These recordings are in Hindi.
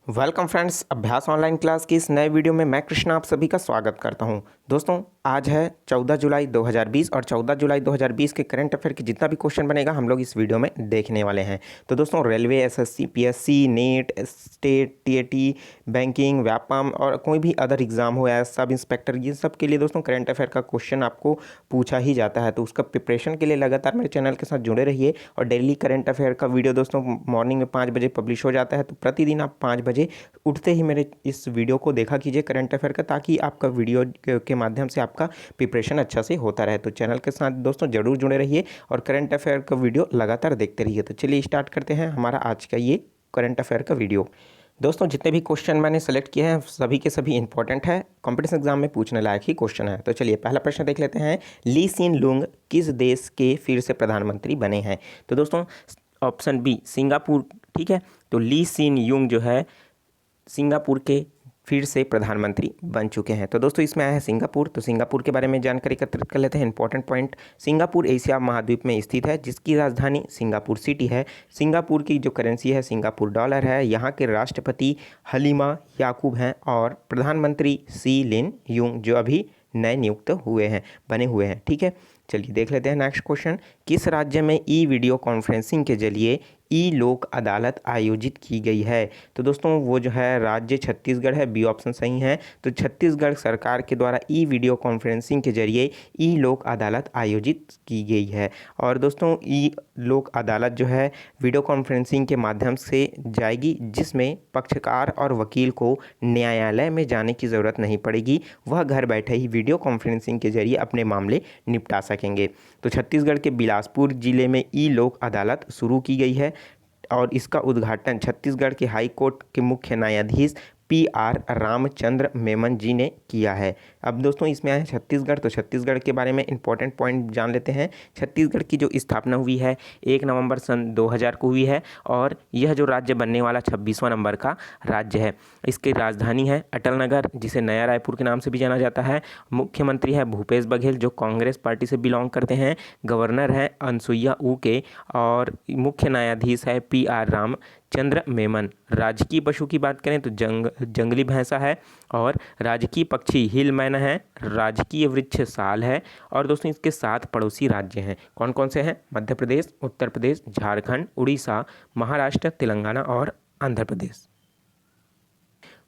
वेलकम फ्रेंड्स, अभ्यास ऑनलाइन क्लास की इस नए वीडियो में मैं कृष्णा आप सभी का स्वागत करता हूं। दोस्तों, आज है 14 जुलाई 2020 और 14 जुलाई 2020 के करंट अफेयर की जितना भी क्वेश्चन बनेगा हम लोग इस वीडियो में देखने वाले हैं। तो दोस्तों, railway, SSC, PSC, NEET, state, TAT, banking, Vyapam और कोई भी अदर एग्जाम हो या सब इंस्पेक्टर, ये सब के लिए दोस्तों करंट अफेयर का क्वेश्चन आपको पूछा ही जाता है। तो उसका प्रिपरेशन के लिए लगातार मेरे चैनल के साथ जुड़े रहिए और डेली करंट अफेयर का वीडियो दोस्तों मॉर्निंग में 5 बजे पब्लिश हो जाता है। तो प्रतिदिन आप 5 बजे उठते ही मेरे इस वीडियो को देखा कीजिए करंट अफेयर का, ताकि आपका वीडियो के माध्यम से आपका प्रिपरेशन अच्छा से होता रहे। तो चैनल के साथ दोस्तों जरूर जुड़े रहिए और करंट अफेयर का वीडियो लगातार देखते रहिए। तो चलिए स्टार्ट करते हैं हमारा आज का ये करंट अफेयर का वीडियो। दोस्तों, जितने भी क्वेश्चन मैंने सेलेक्ट किए हैं सभी के सभी इंपॉर्टेंट है, कंपटीशन एग्जाम में पूछने लायक ही क्वेश्चन है। तो चलिए पहला प्रश्न देख लेते हैं। ली सिन लुंग किस देश के फिर से प्रधानमंत्री बने हैं? तो दोस्तों ऑप्शन बी सिंगापुर। ठीक है, तो ली सिन युंग जो है सिंगापुर के फिर से प्रधानमंत्री बन चुके हैं। तो दोस्तों इसमें आया है सिंगापुर। तो सिंगापुर के बारे में जानकारी एकत्रित कर लेते हैं। इंपॉर्टेंट पॉइंट, सिंगापुर एशिया महाद्वीप में स्थित है जिसकी राजधानी सिंगापुर सिटी है। सिंगापुर की जो करेंसी है सिंगापुर डॉलर है। यहाँ के राष्ट्रपति हलीमा याकूब हैं और प्रधानमंत्री सी लिन युंग जो अभी नए नियुक्त हुए हैं, बने हुए हैं। ठीक है, चलिए देख लेते हैं नेक्स्ट क्वेश्चन। किस राज्य में ई वीडियो कॉन्फ्रेंसिंग के जरिए ई लोक अदालत आयोजित की गई है? तो दोस्तों वो जो है राज्य छत्तीसगढ़ है, बी ऑप्शन सही है। तो छत्तीसगढ़ सरकार के द्वारा ई वीडियो कॉन्फ्रेंसिंग के जरिए ई लोक अदालत आयोजित की गई है। और दोस्तों ई लोक अदालत जो है वीडियो कॉन्फ्रेंसिंग के माध्यम से जाएगी, जिसमें पक्षकार और वकील को न्यायालय में जाने की ज़रूरत नहीं पड़ेगी। वह घर बैठे ही वीडियो कॉन्फ्रेंसिंग के जरिए अपने मामले निपटा सकेंगे। तो छत्तीसगढ़ के बिलासपुर जिले में ई लोक अदालत शुरू की गई है और इसका उद्घाटन छत्तीसगढ़ के हाई कोर्ट के मुख्य न्यायाधीश PR रामचंद्र मेमन जी ने किया है। अब दोस्तों इसमें आया छत्तीसगढ़। तो छत्तीसगढ़ के बारे में इंपॉर्टेंट पॉइंट जान लेते हैं। छत्तीसगढ़ की जो स्थापना हुई है 1 नवंबर सन 2000 को हुई है और यह जो राज्य बनने वाला 26वां नंबर का राज्य है। इसकी राजधानी है अटल नगर, जिसे नया रायपुर के नाम से भी जाना जाता है। मुख्यमंत्री है भूपेश बघेल जो कांग्रेस पार्टी से बिलोंग करते हैं। गवर्नर है अनसुईया उके और मुख्य न्यायाधीश है PR रामचंद्र मेमन। राजकीय पशु की बात करें तो जंगली भैंसा है और राजकीय पक्षी हिल मैना है। राजकीय वृक्ष साल है। और दोस्तों इसके 7 पड़ोसी राज्य हैं। कौन कौन से हैं? मध्य प्रदेश, उत्तर प्रदेश, झारखंड, उड़ीसा, महाराष्ट्र, तेलंगाना और आंध्र प्रदेश।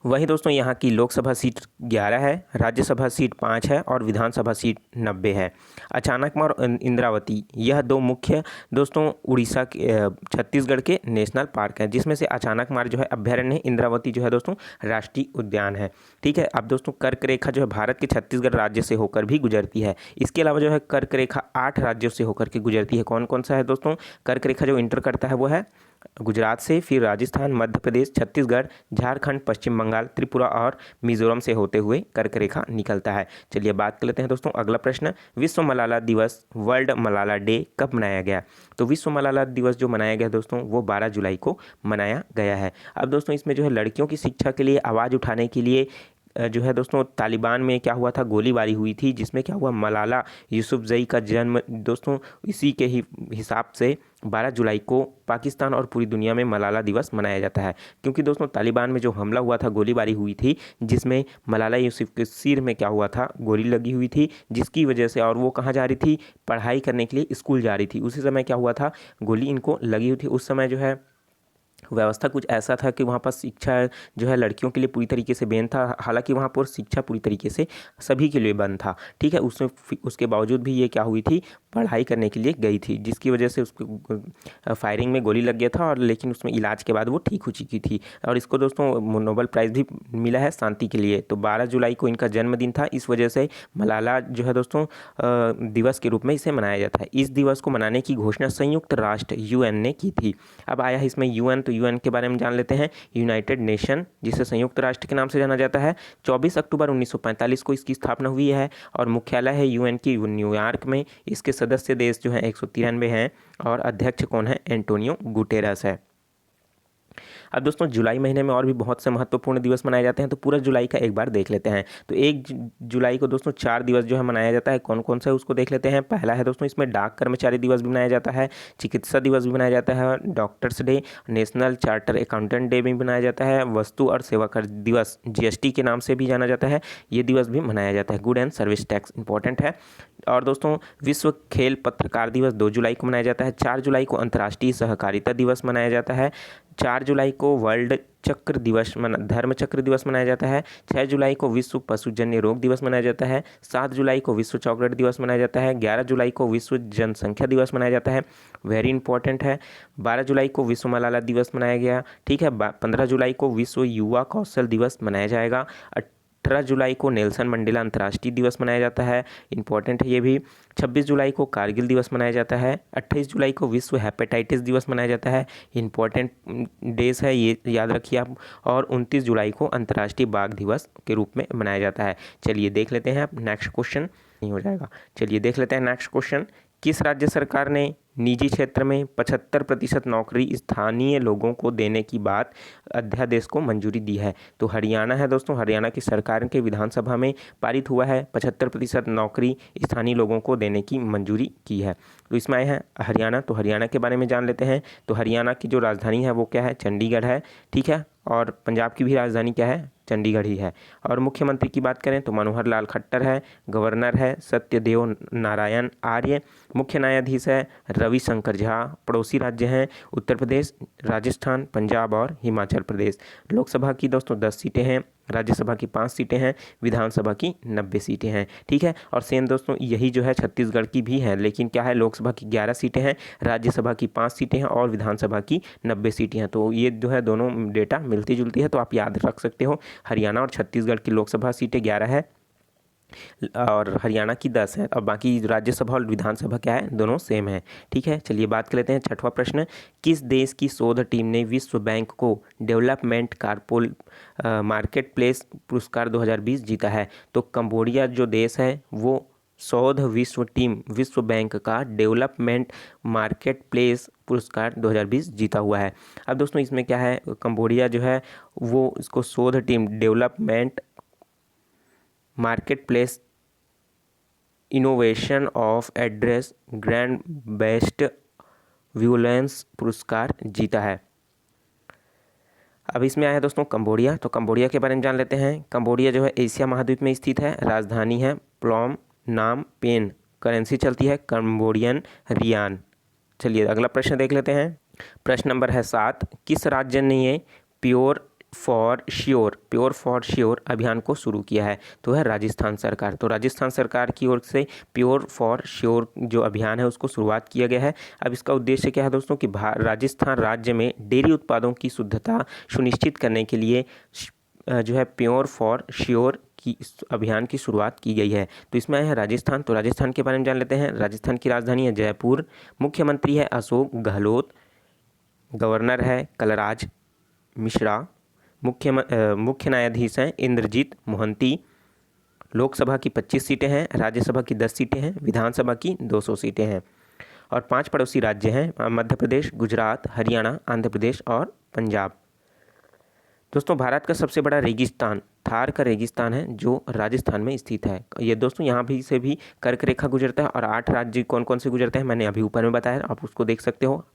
वहीं दोस्तों यहाँ की लोकसभा सीट 11 है, राज्यसभा सीट 5 है और विधानसभा सीट 90 है। अचानकमार और इंद्रावती यह 2 मुख्य दोस्तों उड़ीसा के छत्तीसगढ़ के नेशनल पार्क हैं, जिसमें से अचानकमार जो है अभ्यारण्य है, इंद्रावती जो है दोस्तों राष्ट्रीय उद्यान है। ठीक है, अब दोस्तों कर्क रेखा जो है भारत के छत्तीसगढ़ राज्य से होकर भी गुजरती है। इसके अलावा जो है कर्क रेखा 8 राज्यों से होकर के गुजरती है। कौन कौन सा है दोस्तों? कर्क रेखा जो इंटर करता है वो है गुजरात से, फिर राजस्थान, मध्य प्रदेश, छत्तीसगढ़, झारखंड, पश्चिम बंगाल, त्रिपुरा और मिजोरम से होते हुए कर्क रेखा निकलता है। चलिए बात कर लेते हैं दोस्तों अगला प्रश्न। विश्व मलाला दिवस, वर्ल्ड मलाला डे कब मनाया गया? तो विश्व मलाला दिवस जो मनाया गया दोस्तों वो 12 जुलाई को मनाया गया है। अब दोस्तों इसमें जो है लड़कियों की शिक्षा के लिए आवाज़ उठाने के लिए जो है दोस्तों तालिबान में क्या हुआ था, गोलीबारी हुई थी, जिसमें क्या हुआ मलाला यूसुफजई का जन्म दोस्तों इसी के ही हिसाब से 12 जुलाई को पाकिस्तान और पूरी दुनिया में मलाला दिवस मनाया जाता है। क्योंकि दोस्तों तालिबान में जो हमला हुआ था, गोलीबारी हुई थी, जिसमें मलाला यूसुफ के सिर में क्या हुआ था, गोली लगी हुई थी, जिसकी वजह से, और वो कहाँ जा रही थी, पढ़ाई करने के लिए स्कूल जा रही थी, उसी समय क्या हुआ था, गोली इनको लगी हुई थी। उस समय जो है व्यवस्था कुछ ऐसा था कि वहाँ पर शिक्षा जो है लड़कियों के लिए पूरी तरीके से बैन था। हालांकि वहाँ पर शिक्षा पूरी तरीके से सभी के लिए बंद था। ठीक है, उसमें उसके बावजूद भी ये क्या हुई थी, पढ़ाई करने के लिए गई थी, जिसकी वजह से उसको फायरिंग में गोली लग गया था और लेकिन उसमें इलाज के बाद वो ठीक हो चुकी थी। और इसको दोस्तों नोबेल प्राइज़ भी मिला है शांति के लिए। तो 12 जुलाई को इनका जन्मदिन था, इस वजह से मलाला जो है दोस्तों दिवस के रूप में इसे मनाया जाता है। इस दिवस को मनाने की घोषणा संयुक्त राष्ट्र UN ने की थी। अब आया है इसमें UN, तो UN के बारे में जान लेते हैं। यूनाइटेड नेशन, जिसे संयुक्त राष्ट्र के नाम से जाना जाता है, 24 अक्टूबर 1945 को इसकी स्थापना हुई है और मुख्यालय है UN की न्यूयॉर्क में। इसके सदस्य देश जो हैं 193 हैं और अध्यक्ष कौन है? एंटोनियो गुटेरस है। अब दोस्तों जुलाई महीने में और भी बहुत से महत्वपूर्ण दिवस मनाए जाते हैं, तो पूरा जुलाई का एक बार देख लेते हैं। तो 1 जुलाई को दोस्तों 4 दिवस जो है मनाया जाता है, कौन कौन सा है उसको देख लेते हैं। पहला है दोस्तों इसमें डाक कर्मचारी दिवस भी मनाया जाता है, चिकित्सा दिवस भी मनाया जाता है, doctors day, national charter accountant day भी मनाया जाता है, वस्तु और सेवा कर दिवस GST के नाम से भी जाना जाता है, ये दिवस भी मनाया जाता है। Good and service tax important है। और दोस्तों विश्व खेल पत्रकार दिवस 2 जुलाई को मनाया जाता है। 4 जुलाई को अंतर्राष्ट्रीय सहकारिता दिवस मनाया जाता है। 4 जुलाई को वर्ल्ड चक्र दिवस धर्म चक्र दिवस मनाया जाता है। 6 जुलाई को विश्व पशुजन्य रोग दिवस मनाया जाता है। 7 जुलाई को विश्व चॉकलेट दिवस मनाया जाता है। 11 जुलाई को विश्व जनसंख्या दिवस मनाया जाता है, वेरी इंपॉर्टेंट है। 12 जुलाई को विश्व मलाला दिवस मनाया गया, ठीक है। 15 जुलाई को विश्व युवा कौशल दिवस मनाया जाएगा। 18 जुलाई को नेल्सन मंडेला अंतर्राष्ट्रीय दिवस मनाया जाता है, इंपॉर्टेंट है ये भी। 26 जुलाई को कारगिल दिवस मनाया जाता है। 28 जुलाई को विश्व हेपेटाइटिस दिवस मनाया जाता है, इंपॉर्टेंट डेज है ये याद रखिए आप। और 29 जुलाई को अंतर्राष्ट्रीय बाघ दिवस के रूप में मनाया जाता है। चलिए देख लेते हैं, अब नेक्स्ट क्वेश्चन नहीं हो जाएगा। चलिए देख लेते हैं नेक्स्ट क्वेश्चन। किस राज्य सरकार ने निजी क्षेत्र में 75% नौकरी स्थानीय लोगों को देने की बात अध्यादेश को मंजूरी दी है? तो हरियाणा है दोस्तों, हरियाणा की सरकार के विधानसभा में पारित हुआ है, 75% नौकरी स्थानीय लोगों को देने की मंजूरी की है। तो इसमें आए हैं हरियाणा, तो हरियाणा के बारे में जान लेते हैं। तो हरियाणा की जो राजधानी है वो क्या है? चंडीगढ़ है, ठीक है। और पंजाब की भी राजधानी क्या है? चंडीगढ़ ही है। और मुख्यमंत्री की बात करें तो मनोहर लाल खट्टर है, गवर्नर है सत्यदेव नारायण आर्य, मुख्य न्यायाधीश है रविशंकर झा। पड़ोसी राज्य हैं उत्तर प्रदेश, राजस्थान, पंजाब और हिमाचल प्रदेश। लोकसभा की दोस्तों 10 सीटें हैं, राज्यसभा की 5 सीटें हैं, विधानसभा की 90 सीटें हैं, ठीक है। और सेम दोस्तों यही जो है छत्तीसगढ़ की भी है, लेकिन क्या है, लोकसभा की 11 सीटें हैं, राज्यसभा की 5 सीटें हैं और विधानसभा की 90 सीटें हैं। तो ये जो है दोनों डेटा मिलती जुलती है, तो आप याद रख सकते हो। हरियाणा और छत्तीसगढ़ की लोकसभा सीटें 11 है और हरियाणा की 10 है, और बाकी राज्यसभा और विधानसभा क्या है, दोनों सेम है, ठीक है। चलिए बात कर लेते हैं छठवां प्रश्न। किस देश की शोध टीम ने विश्व बैंक को डेवलपमेंट कारपोल मार्केट प्लेस पुरस्कार 2020 जीता है? तो कंबोडिया जो देश है वो शोध विश्व टीम विश्व बैंक का डेवलपमेंट मार्केट प्लेस पुरस्कार 2020 जीता हुआ है। अब दोस्तों इसमें क्या है, कंबोडिया जो है वो इसको शोध team development market place innovation of address grand best व्यूलेंस पुरस्कार जीता है। अब इसमें आया है दोस्तों कंबोडिया, तो कंबोडिया के बारे में जान लेते हैं। कंबोडिया जो है एशिया महाद्वीप में स्थित है, राजधानी है प्नोम नाम पेन, करेंसी चलती है कंबोडियन रियान। चलिए अगला प्रश्न देख लेते हैं। प्रश्न नंबर है 7। किस राज्य ने ये प्योर फॉर श्योर अभियान को शुरू किया है? तो है राजस्थान सरकार। तो राजस्थान सरकार की ओर से प्योर फॉर श्योर जो अभियान है उसको शुरुआत किया गया है। अब इसका उद्देश्य क्या है दोस्तों कि राजस्थान राज्य में डेयरी उत्पादों की शुद्धता सुनिश्चित करने के लिए जो है प्योर फॉर श्योर की अभियान की शुरुआत की गई है। तो इसमें आया है राजस्थान, तो राजस्थान के बारे में जान लेते हैं। राजस्थान की राजधानी है जयपुर, मुख्यमंत्री है अशोक गहलोत, गवर्नर है कलराज मिश्रा, मुख्य न्यायाधीश हैं इंद्रजीत मोहंती। लोकसभा की 25 सीटें हैं, राज्यसभा की 10 सीटें हैं, विधानसभा की 200 सीटें हैं। और 5 पड़ोसी राज्य हैं मध्य प्रदेश, गुजरात, हरियाणा, आंध्र प्रदेश और पंजाब। दोस्तों भारत का सबसे बड़ा रेगिस्तान थार का रेगिस्तान है जो राजस्थान में स्थित है। ये दोस्तों यहाँ भी से भी कर्क रेखा गुजरता है और 8 राज्य कौन कौन से गुजरते हैं मैंने अभी ऊपर में बताया, आप उसको देख सकते हो।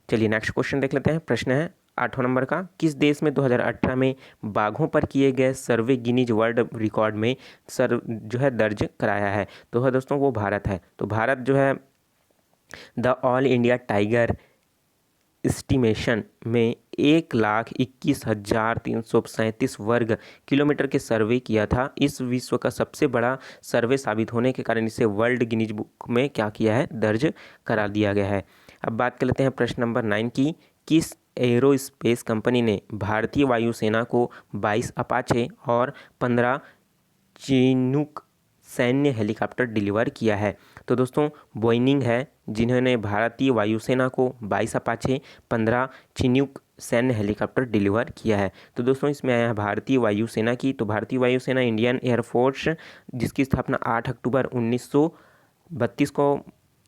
चलिए नेक्स्ट क्वेश्चन देख लेते हैं। प्रश्न है 8वां नंबर का। किस देश में 2018 में बाघों पर किए गए सर्वे गिनीज वर्ल्ड रिकॉर्ड में जो है दर्ज कराया है? तो है दोस्तों वो भारत है। तो भारत जो है the all India tiger estimation में 1,21,337 वर्ग किलोमीटर के सर्वे किया था। इस विश्व का सबसे बड़ा सर्वे साबित होने के कारण इसे वर्ल्ड गिनीज बुक में क्या किया है, दर्ज करा दिया गया है। अब बात कर लेते हैं प्रश्न नंबर 9 की। किस एरोस्पेस कंपनी ने भारतीय वायुसेना को 22 अपाचे और 15 चिनूक सैन्य हेलीकॉप्टर डिलीवर किया है? तो दोस्तों बोइंग है जिन्होंने भारतीय वायुसेना को 22 अपाचे 15 चिनूक सैन्य हेलीकॉप्टर डिलीवर किया है। तो दोस्तों इसमें आया है भारतीय वायुसेना की। तो भारतीय वायुसेना इंडियन एयरफोर्स जिसकी स्थापना 8 अक्टूबर 1932 को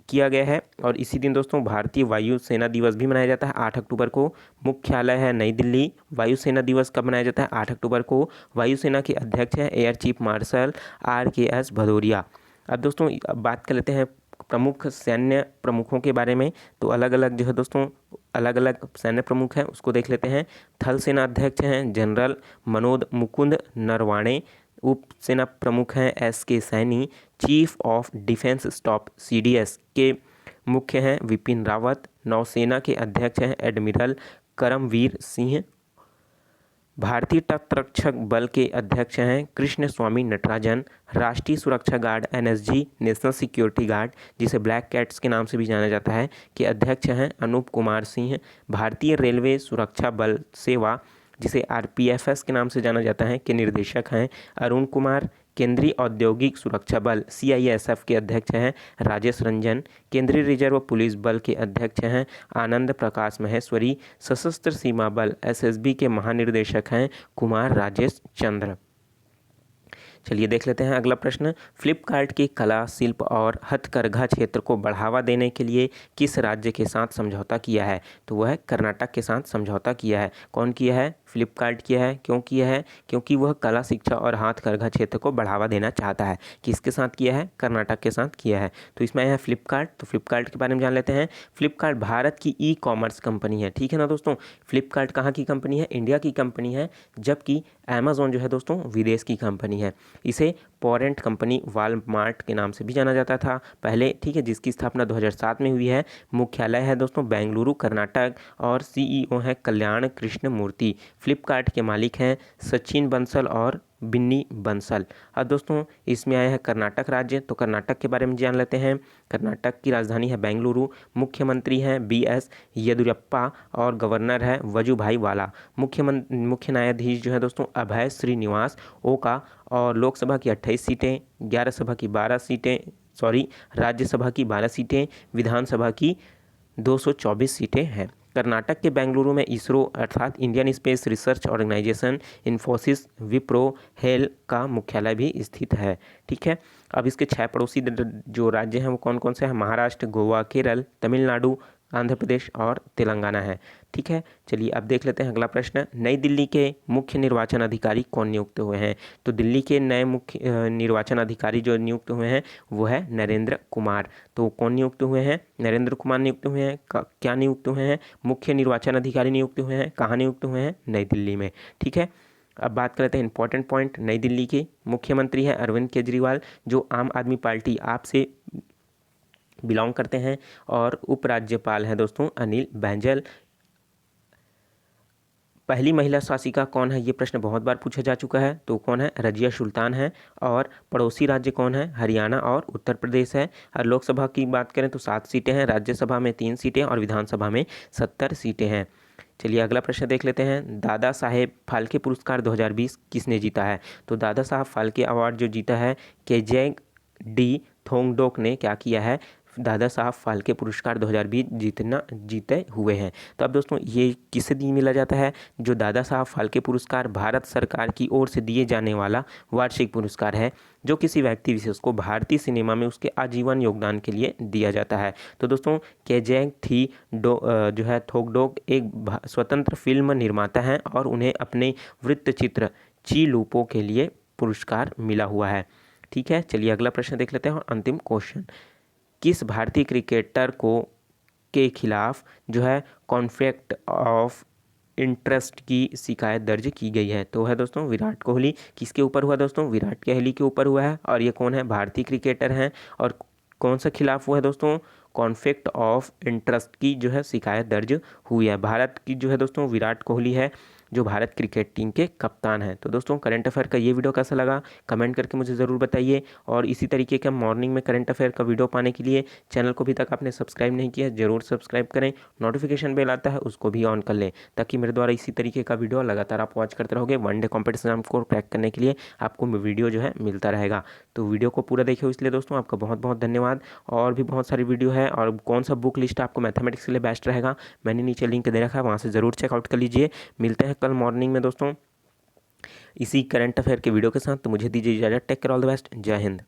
किया गया है। और इसी दिन दोस्तों भारतीय वायुसेना दिवस भी मनाया जाता है 8 अक्टूबर को। मुख्यालय है नई दिल्ली। वायुसेना दिवस कब मनाया जाता है? 8 अक्टूबर को। वायुसेना के अध्यक्ष हैं air chief marshal RKS Bhadauria. अब दोस्तों अब बात कर लेते हैं प्रमुख सैन्य प्रमुखों के बारे में। तो अलग अलग जो है दोस्तों अलग अलग सैन्य प्रमुख हैं उसको देख लेते हैं। थल सेना अध्यक्ष हैं जनरल मनोज मुकुंद नरवाणे। उप सेना प्रमुख हैं SK Saini. Chief of defence staff CDS के मुख्य हैं विपिन रावत। नौसेना के अध्यक्ष हैं एडमिरल करमवीर सिंह। भारतीय तटरक्षक बल के अध्यक्ष हैं कृष्ण स्वामी नटराजन। राष्ट्रीय सुरक्षा guard NSG national security guard जिसे ब्लैक कैट्स के नाम से भी जाना जाता है के अध्यक्ष हैं अनूप कुमार सिंह। भारतीय रेलवे सुरक्षा बल सेवा जिसे RPFS के नाम से जाना जाता है के निर्देशक हैं अरुण कुमार। केंद्रीय औद्योगिक सुरक्षा बल CISF के अध्यक्ष हैं राजेश रंजन। केंद्रीय रिजर्व पुलिस बल के अध्यक्ष हैं आनंद प्रकाश महेश्वरी। सशस्त्र सीमा बल SSB के महानिर्देशक हैं कुमार राजेश चंद्र। चलिए देख लेते हैं अगला प्रश्न। फ्लिपकार्ट की कला शिल्प और हथकरघा क्षेत्र को बढ़ावा देने के लिए किस राज्य के साथ समझौता किया है? तो वह है कर्नाटक के साथ समझौता किया है। कौन किया है? फ्लिपकार्ट किया है। क्यों किया है? क्योंकि वह कला शिक्षा और हथकरघा क्षेत्र को बढ़ावा देना चाहता है। किसके साथ किया है? कर्नाटक के साथ किया है। तो इसमें आया है फ्लिपकार्ट। तो फ्लिपकार्ट के बारे में जान लेते हैं। फ्लिपकार्ट भारत की E-कॉमर्स कंपनी है, ठीक है ना दोस्तों। फ्लिपकार्ट कहाँ की कंपनी है? इंडिया की कंपनी है। जबकि अमेजोन जो है दोस्तों विदेश की कंपनी है। इसे पॉरेंट कंपनी वालमार्ट के नाम से भी जाना जाता था पहले, ठीक है, जिसकी स्थापना 2007 में हुई है। मुख्यालय है दोस्तों बेंगलुरु कर्नाटक और CEO है कल्याण कृष्ण मूर्ति। फ्लिपकार्ट के मालिक हैं सचिन बंसल और बिन्नी बंसल। अब दोस्तों इसमें आया है कर्नाटक राज्य। तो कर्नाटक के बारे में जान लेते हैं। कर्नाटक की राजधानी है बेंगलुरु। मुख्यमंत्री हैं BS येदियुरप्पा और गवर्नर है वजुभाई वाला। मुख्य न्यायाधीश जो है दोस्तों अभय श्रीनिवास ओका। और लोकसभा की 28 सीटें, 11 सभा की 12 सीटें, राज्यसभा की 12 सीटें, विधानसभा की 224 सीटें हैं। कर्नाटक के बेंगलुरु में इसरो अर्थात Indian Space Research Organisation Infosys Wipro हेल का मुख्यालय भी स्थित है, ठीक है। अब इसके 6 पड़ोसी जो राज्य हैं वो कौन कौन से हैं? महाराष्ट्र, गोवा, केरल, तमिलनाडु, आंध्र प्रदेश और तेलंगाना है, ठीक है। चलिए अब देख लेते हैं अगला प्रश्न। नई दिल्ली के मुख्य निर्वाचन अधिकारी कौन नियुक्त हुए हैं? तो दिल्ली के नए मुख्य निर्वाचन अधिकारी जो नियुक्त हुए हैं वो है नरेंद्र कुमार। तो कौन नियुक्त हुए हैं? नरेंद्र कुमार नियुक्त हुए हैं। क्या नियुक्त हुए हैं? मुख्य निर्वाचन अधिकारी नियुक्त हुए हैं। कहाँ नियुक्त हुए हैं? नई दिल्ली में, ठीक है। अब बात करते हैं इंपॉर्टेंट पॉइंट। नई दिल्ली के मुख्यमंत्री है अरविंद केजरीवाल जो आम आदमी पार्टी आप से बिलोंग करते हैं। और उपराज्यपाल हैं दोस्तों अनिल बैंजल। पहली महिला शासिका कौन है? ये प्रश्न बहुत बार पूछा जा चुका है। तो कौन है? रजिया सुल्तान है। और पड़ोसी राज्य कौन है? हरियाणा और उत्तर प्रदेश है। और लोकसभा की बात करें तो 7 सीटें हैं, राज्यसभा में 3 सीटें और विधानसभा में 70 सीटें हैं। चलिए अगला प्रश्न देख लेते हैं। दादा साहेब फाल्के पुरस्कार 2020 किसने जीता है? तो दादा साहब फाल्के अवार्ड जो जीता है KJ थोंगडोक ने क्या किया है? दादा साहब फाल्के पुरस्कार 2020 जीते हुए हैं। तो अब दोस्तों ये किसे मिला जाता है? जो दादा साहब फाल्के पुरस्कार भारत सरकार की ओर से दिए जाने वाला वार्षिक पुरस्कार है जो किसी व्यक्ति विशेष को भारतीय सिनेमा में उसके आजीवन योगदान के लिए दिया जाता है। तो दोस्तों जो है थोंगडोक एक स्वतंत्र फिल्म निर्माता हैं और उन्हें अपने वृत्तचित्र ची लूपो के लिए पुरस्कार मिला हुआ है, ठीक है। चलिए अगला प्रश्न देख लेते हैं और अंतिम क्वेश्चन। किस भारतीय क्रिकेटर के खिलाफ जो है कॉन्फ्लिक्ट ऑफ इंटरेस्ट की शिकायत दर्ज की गई है? तो है दोस्तों विराट कोहली। किसके ऊपर हुआ दोस्तों? विराट कोहली के ऊपर हुआ है। और ये कौन है? भारतीय क्रिकेटर हैं। और कौन सा खिलाफ हुआ है दोस्तों? कॉन्फ्लिक्ट ऑफ इंटरेस्ट की जो है शिकायत दर्ज हुई है। भारत की जो है दोस्तों विराट कोहली है जो भारत क्रिकेट टीम के कप्तान हैं। तो दोस्तों करंट अफेयर का ये वीडियो कैसा लगा कमेंट करके मुझे ज़रूर बताइए। और इसी तरीके का मॉर्निंग में करंट अफेयर का वीडियो पाने के लिए चैनल को अभी तक आपने सब्सक्राइब नहीं किया ज़रूर सब्सक्राइब करें। नोटिफिकेशन बेल आता है उसको भी ऑन कर लें ताकि मेरे द्वारा इसी तरीके का वीडियो लगातार आप वॉच करते रहोगे। वनडे कॉम्पिटिशन को क्रैक करने के लिए आपको वीडियो जो है मिलता रहेगा। तो वीडियो को पूरा देखिए इसलिए दोस्तों आपका बहुत बहुत धन्यवाद। और भी बहुत सारी वीडियो है और कौन सा बुक लिस्ट आपको मैथमेटिक्स के लिए बेस्ट रहेगा मैंने नीचे लिंक दे रखा है, वहाँ से ज़रूर चेकआउट कर लीजिए। मिलते हैं कल मॉर्निंग में दोस्तों इसी करंट अफेयर के वीडियो के साथ। तो मुझे दीजिए इजाज़त। Take care, all the best, जय हिंद।